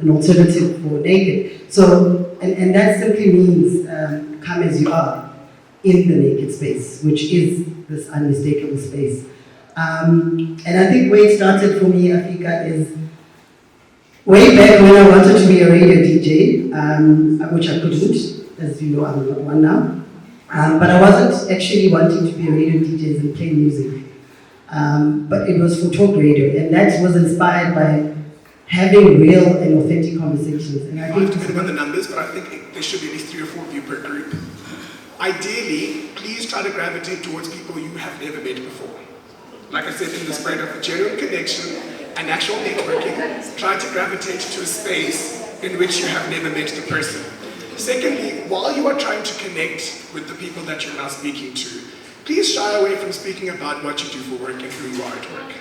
an alternative for naked. So, and that simply means come as you are in the naked space, which is this unmistakable space. And I think where it started for me, Afika, is way back when I wanted to be a radio DJ, which I couldn't, as you know, I'm not one now. But I wasn't actually wanting to be a radio DJ and play music. But it was for talk radio, and that was inspired by having real and authentic conversations. And I think depending on the numbers, but I think there should be at least 3 or 4 of you per group. Ideally, please try to gravitate towards people you have never met before. Like I said, in the spirit of a genuine connection and actual networking, try to gravitate to a space in which you have never met the person. Secondly, while you are trying to connect with the people that you're now speaking to, please shy away from speaking about what you do for work and who you are at work.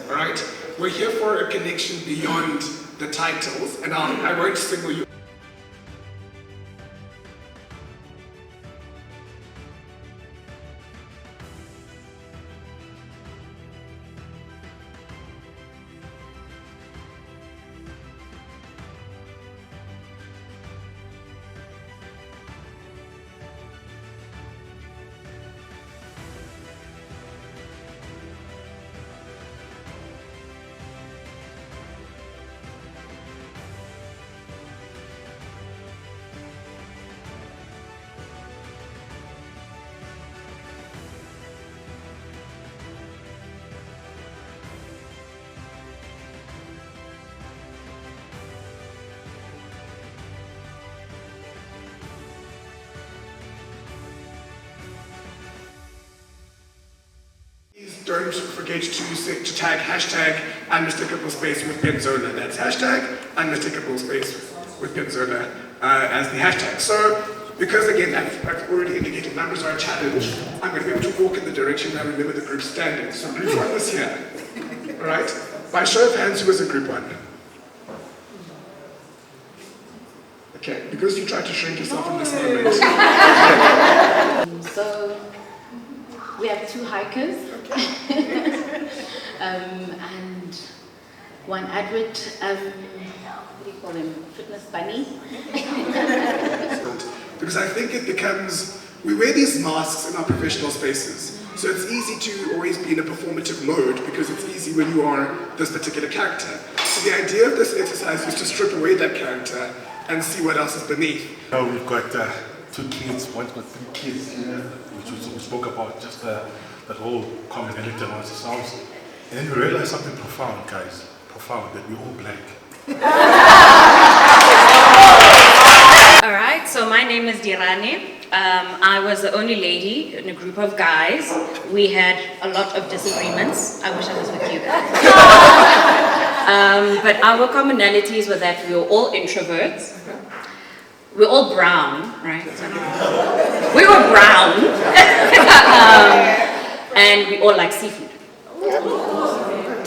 All right? We're here for a connection beyond the titles, and I won't single you. Don't forget to tag hashtag Unmistakable Space with Penzola. That's hashtag Unmistakable Space with Penzola as the hashtag. So, because again, I've already indicated numbers are a challenge, I'm going to be able to walk in the direction where I remember the group standing. So group 1 was here. Alright? By show of hands, who was in group 1? Okay, because you tried to shrink yourself in this moment. So, we have 2 hikers. And 1 advert, what do you call them? Fitness bunny? Because I think it becomes, we wear these masks in our professional spaces. So it's easy to always be in a performative mode because it's easy when you are this particular character. So the idea of this exercise is to strip away that character and see what else is beneath. Now we've got 2 kids, one's got 3 kids, which we spoke about, just that whole commonality amongst ourselves. And then we realized something profound, guys. Profound, that we're all black. Alright, so my name is Dirane. I was the only lady in a group of guys. We had a lot of disagreements. I wish I was with you guys. But our commonalities were that we were all introverts. We're all brown, right? We were brown. And we all like seafood.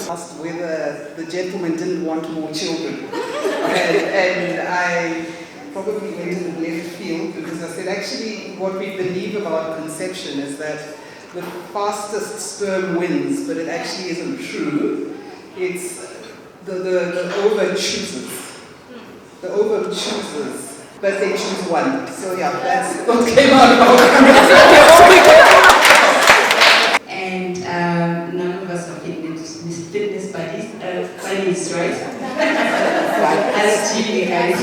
Asked whether the gentleman didn't want more children. And I probably went in the left field because I said, actually, what we believe about conception is that the fastest sperm wins, but it actually isn't true. It's the ovum chooses. The ovum chooses, but they choose one. So yeah, that's what came out of our And none of us are fitness buddies, right? As TV guys.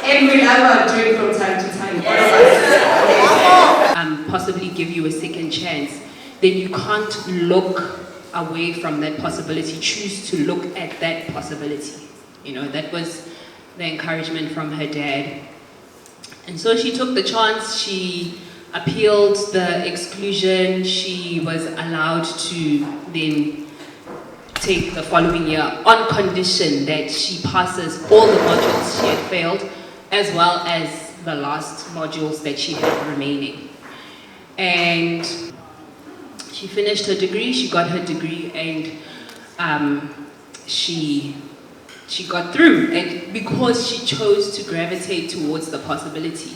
And we love our drink from time to time. Possibly give you a second chance, then you can't look away from that possibility. Choose to look at that possibility. You know, that was the encouragement from her dad. And so she took the chance, she appealed the exclusion, she was allowed to then take the following year on condition that she passes all the modules she had failed, as well as the last modules that she had remaining. And she finished her degree, she got her degree, and she got through, and because she chose to gravitate towards the possibility.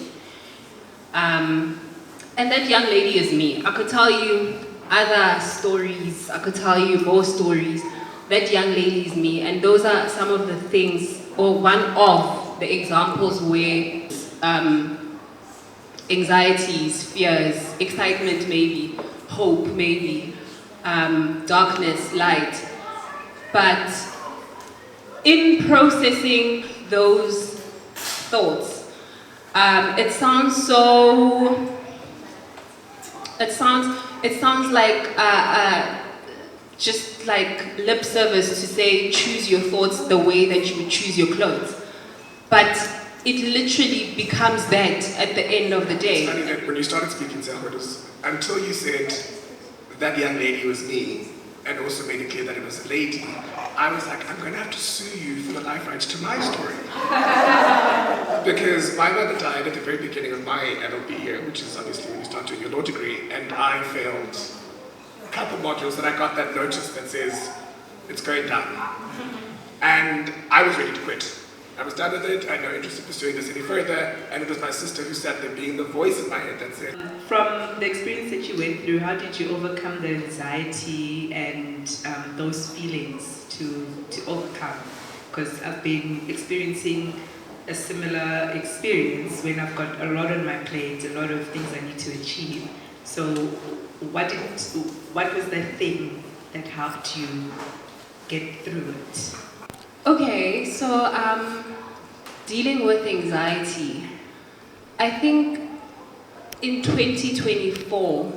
And that young lady is me. I could tell you other stories. I could tell you more stories. That young lady is me, and those are some of the things, or one of the examples where anxieties, fears, excitement maybe, hope maybe, darkness, light. But in processing those thoughts, it sounds like just like lip service to say choose your thoughts the way that you would choose your clothes. But it literally becomes that at the end of the day. It's funny that when you started speaking, Sarah, it was until you said that young lady was me, and also made it clear that it was a lady, I was like, I'm going to have to sue you for the life rights to my story. Because my mother died at the very beginning of my LLB year, which is obviously when you start doing your law degree, and I failed a couple modules that I got that notice that says, it's going down. And I was ready to quit. I was done with it, I had no interest in pursuing this any further, and it was my sister who sat there being the voice in my head that said, From the experience that you went through, how did you overcome the anxiety and those feelings to overcome? Because I've been experiencing a similar experience when I've got a lot on my plate, a lot of things I need to achieve. So what was that thing that helped you get through it? Okay, so dealing with anxiety. I think in 2024,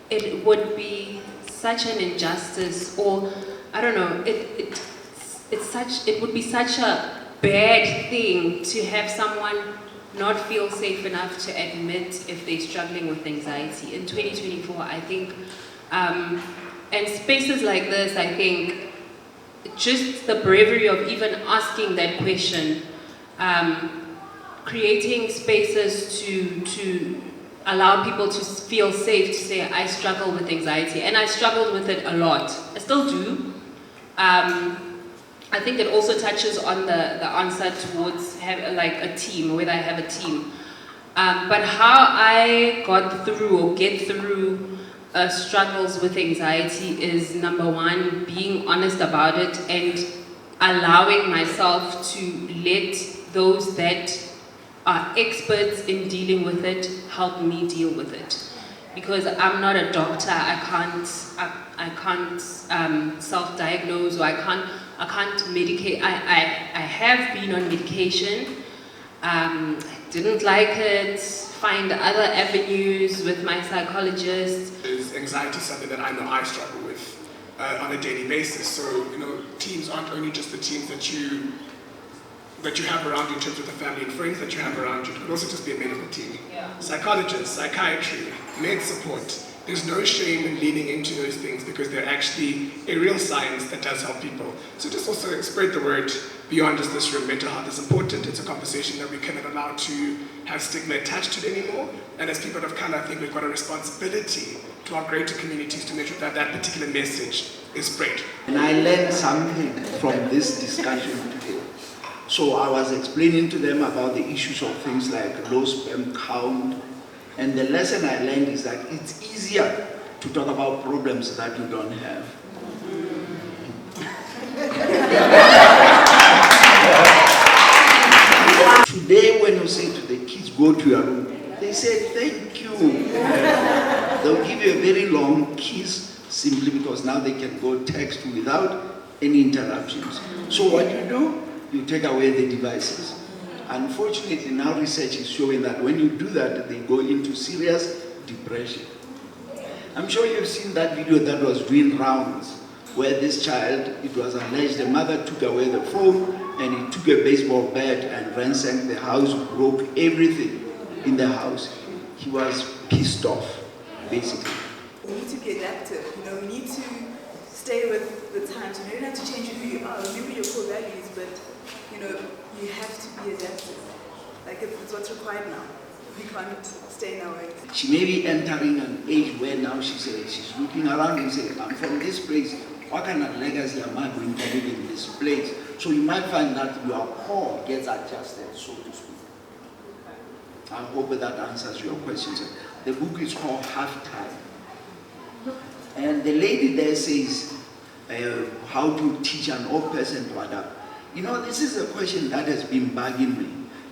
it would be such an injustice, or I don't know, it would be such a bad thing to have someone not feel safe enough to admit if they're struggling with anxiety. In 2024, I think, and spaces like this, I think, just the bravery of even asking that question, creating spaces to allow people to feel safe to say, I struggle with anxiety, and I struggled with it a lot. I still do. I think it also touches on the answer towards like a team, whether I have a team. But how I got through or get through struggles with anxiety is, number one, being honest about it and allowing myself to let those that are experts in dealing with it help me deal with it. Because I'm not a doctor, I can't self-diagnose, or I can't medicate. I have been on medication, didn't like it, find other avenues with my psychologist. Is anxiety something that I know I struggle with on a daily basis? So, teams aren't only just the teams that you have around you in terms of the family and friends that you have around you. It could also just be a medical team. Yeah. Psychologists, psychiatry, med support. There's no shame in leaning into those things because they're actually a real science that does help people. So just also spread the word beyond just this room. Mental health is important. It's a conversation that we cannot allow to have stigma attached to it anymore. And as people of color, I think we've got a responsibility to our greater communities to make sure that that particular message is spread. And I learned something from this discussion today. So I was explaining to them about the issues of things like low sperm count. And the lesson I learned is that it's easier to talk about problems that you don't have. Today, when you say to the kids, go to your room, they say, thank you. They'll give you a very long kiss simply because now they can go text without any interruptions. So what do? You take away the devices. Unfortunately, now research is showing that when you do that, they go into serious depression. I'm sure you've seen that video that was doing rounds, where this child, it was alleged the mother took away the phone and he took a baseball bat and ransacked the house, broke everything in the house. He was pissed off, basically. We need to be adaptive, we need to stay with the times. You don't have to change who you are, remember your core values, but you have to be adaptive. Like it's what's required now. We can't stay in our ways. She may be entering an age where now she's looking around and saying, I'm from this place. What kind of legacy am I going to live in this place? So you might find that your core gets adjusted, so to speak. I hope that answers your questions. The book is called Halftime. And the lady there says, how to teach an old person to adapt. You know, this is a question that has been bugging me.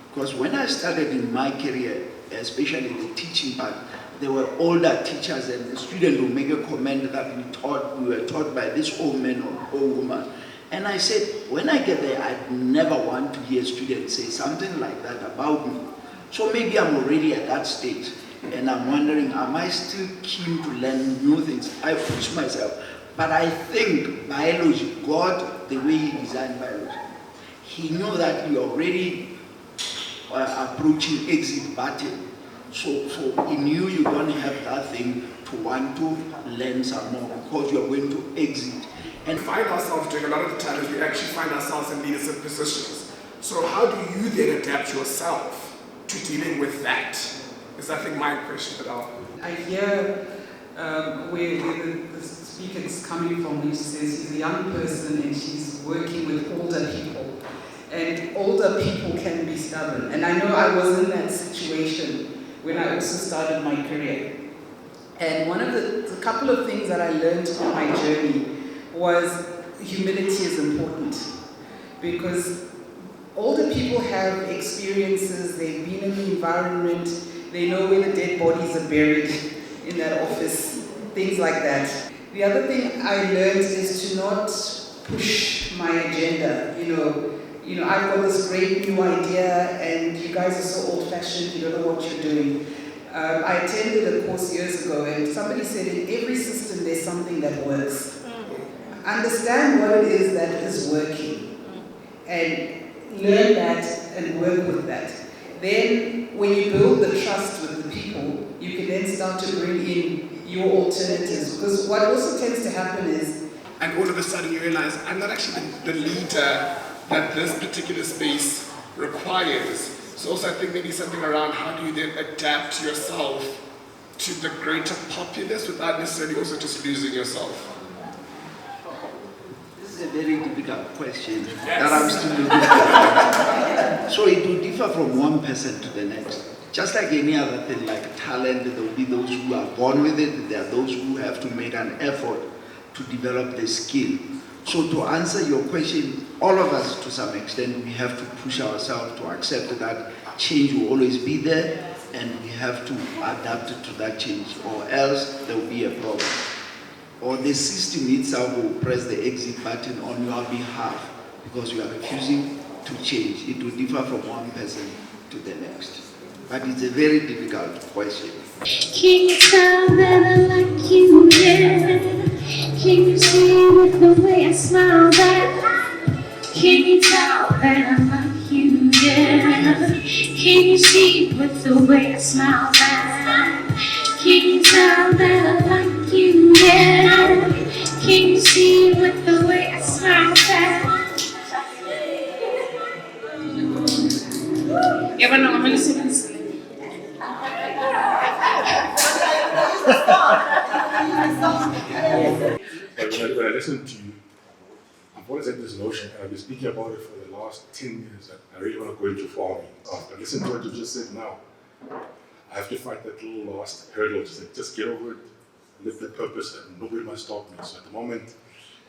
Because when I started in my career, especially the teaching part, there were older teachers and the student would make a comment that we were taught by this old man or old woman. And I said, when I get there, I'd never want to hear students say something like that about me. So maybe I'm already at that stage. And I'm wondering, am I still keen to learn new things? I push myself. But I think biology, God, the way He designed biology, He knew that we already approaching exit button. So He knew you're going to have that thing to want to learn some more because you're going to exit. And find ourselves doing a lot of the times we actually find ourselves in leadership positions. So how do you then adapt yourself to dealing with that? Is I think my question. But I hear where the speaker is coming from when she says she's a young person and she's working with older people. And older people can be stubborn. And I know I was in that situation when I also started my career. And one of the couple of things that I learned on my journey was humility is important. Because older people have experiences, they've been in the environment, they know where the dead bodies are buried in that office, things like that. The other thing I learned is to not push my agenda. You know, I've got this great new idea and you guys are so old-fashioned, you don't know what you're doing. I attended a course years ago and somebody said in every system there's something that works. Understand what it is that is working and learn that and work with that. Then when you build the trust with the people, you can then start to bring in your alternatives. Because what also tends to happen is... And all of a sudden you realize, I'm not actually the leader that this particular space requires. So also I think maybe something around how do you then adapt yourself to the greater populace without necessarily also just losing yourself. This is a very difficult question that I'm still looking at. So it will differ from one person to the next. Just like any other thing, like talent, there will be those who are born with it, there are those who have to make an effort to develop the skill. So to answer your question, all of us to some extent, we have to push ourselves to accept that change will always be there and we have to adapt to that change or else there will be a problem. Or the system itself will press the exit button on your behalf because you are refusing to change. It will differ from one person to the next. But it's a very difficult question. Can you tell that I like you, yeah? Can you see with the way I smile back? Can you tell that I like you, yeah? Can you see with the way I smile back? Can you tell that I like you, yeah? Can you see with the way I smile back? Yeah, but no, I'm listening. When I listen to you, I've always had this notion, and I've been speaking about it for the last 10 years, that I really want to go into farming. After listening to what you just said now, I have to fight that little last hurdle, just get over it, live the purpose, and nobody must stop me. So at the moment,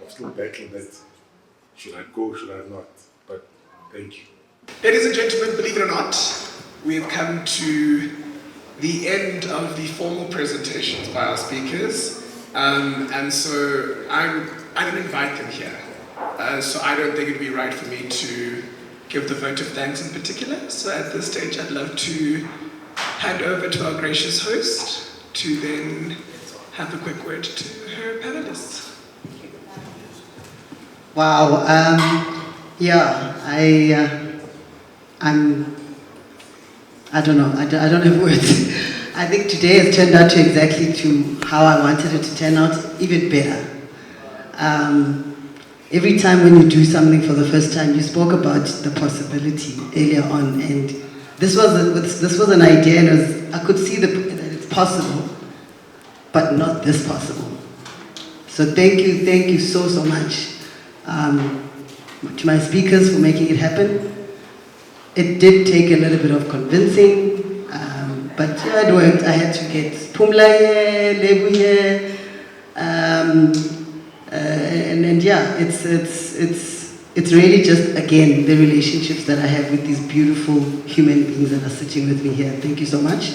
I'm still battling that, should I go, should I not? But thank you. Ladies and gentlemen, believe it or not, we have come to the end of the formal presentations by our speakers. And so I didn't invite them here. So I don't think it'd be right for me to give the vote of thanks in particular. So at this stage, I'd love to hand over to our gracious host to then have a quick word to her panelists. Wow. I don't know. I don't have words. I think today has turned out to exactly to how I wanted it to turn out, even better. Every time when you do something for the first time, you spoke about the possibility earlier on, and this was an idea, and I could see that it's possible, but not this possible. So thank you so much to my speakers for making it happen. It did take a little bit of convincing, but yeah, it worked. I had to get Pumla here, Lebu here, And yeah, it's really just, again, the relationships that I have with these beautiful human beings that are sitting with me here. Thank you so much.